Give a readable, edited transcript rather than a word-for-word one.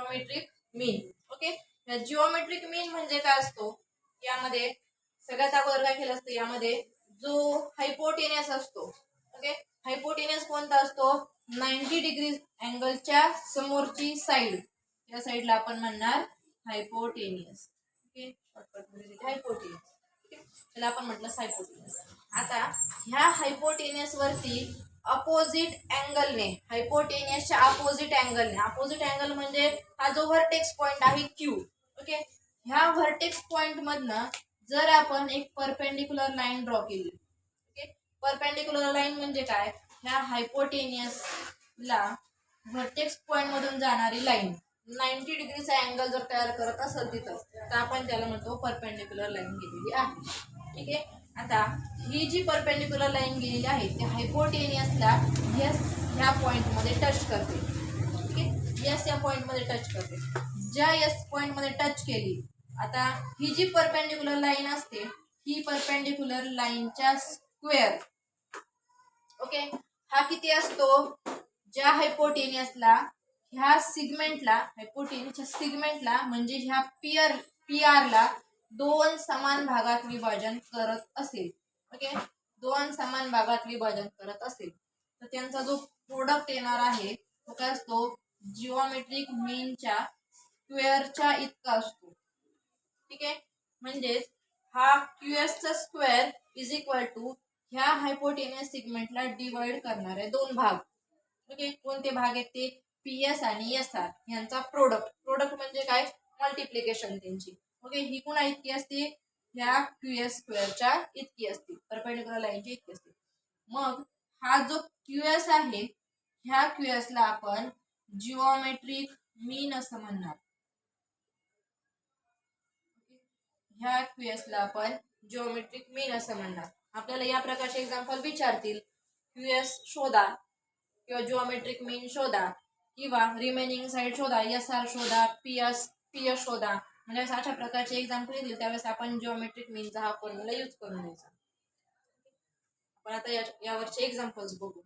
Geometric मीन. Okay, geometric मीन म्हणजे काय असतो, यामध्ये सगळ्यात अगोदर काय केलं असतं, यामध्ये जो हायपोटेनियस असतो, ओके, हायपोटेनियस कोणता असतो, 90 डिग्री अँगलच्या समोरची साइड, या साइडला आपण म्हणणार हायपोटेनियस. Okay, shortcut hypotenuse. त्याला आपण म्हटलं हायपोटेनियस. आता ह्या हायपोटेनियस वरती अपोजिट अँगलने, हायपोटेनियसच्या अपोजिट अँगलने, अपोजिट अँगल म्हणजे हा जो व्हर्टेक्स पॉइंट आहे क्यू. ओके, ह्या व्हर्टेक्स पॉइंट मधनं जर आपण एक परपेंडिक्युलर लाईन ड्रॉ केली. ओके, परपेंडिक्युलर लाईन म्हणजे काय, ह्या हायपोटेनियसला व्हर्टेक्स पॉइंट मधून जाणारी लाईन 90 डिग्रीचा अँगल जर तयार करत असेल तिथं, तर आपण त्याला म्हणतो परपेंडिक्युलर लाईन गेलेली आहे. ठीक आहे, आता ही जी परपेंडिक्युलर लाईन गेलेली आहे ती हायपोटेनियसला ह्या पॉइंट मध्ये टच करते. ठीक आहे, एस या पॉइंट मध्ये टच करते. ज्या एस पॉइंट मध्ये टच केली, आता ही जी परपेंडिक्युलर लाईन असते ही परपेंडिक्युलर लाईनच्या स्क्वेअर. ओके, हा किती असतो, ज्या हायपोटेनियसला ह्या सिगमेंटला, हायपोटेनियसच्या सिगमेंटला म्हणजे ह्या पीआरला 2 समान भागात विभाजन करत असेल. ओके, 2 समान भागात विभाजन करत असेल तर त्यांचा जो प्रोडक्ट येणार आहे तो काय असतो, जिओमेट्रिक मीनच्या स्क्वेअरच्या इतका असतो. ठीक आहे, म्हणजेच हा QS चा स्क्वेअर इज इक्वल टू ह्या हायपोटेनियस सिगमेंटला डिवाइड करणारे 2 भाग. ओके, कोणते भाग आहेत ते, PS आणि SR यांचा प्रोडक्ट म्हणजे काय, मल्टिप्लिकेशन त्यांची. ओके, ही कोणा इतकी असते, ह्या QS स्क्वेअरच्या इतकी असते, परपेंडिक्युलर लाईनची इतकी असते. मग हा जो QS आहे ह्या QS ला आपण जिओमेट्रिक मीन असं म्हणणार. ह्या QS ला आपण जिओमेट्रिक मीन असं म्हणणार. आपल्याला या प्रकारचे एक्झाम्पल विचारतील, QS शोधा किंवा जिओमेट्रिक मीन शोधा किंवा रिमेनिंग साइड शोधा, SR शोधा, PS शोधा, म्हणजे अशा प्रकारचे एक्झाम्पल येतील त्यावेळेस आपण जिओमेट्रिक मीनचा हा फॉर्म्युला यूज करून घ्यायचा. आपण आता यावरचे एक्झाम्पल्स बघू.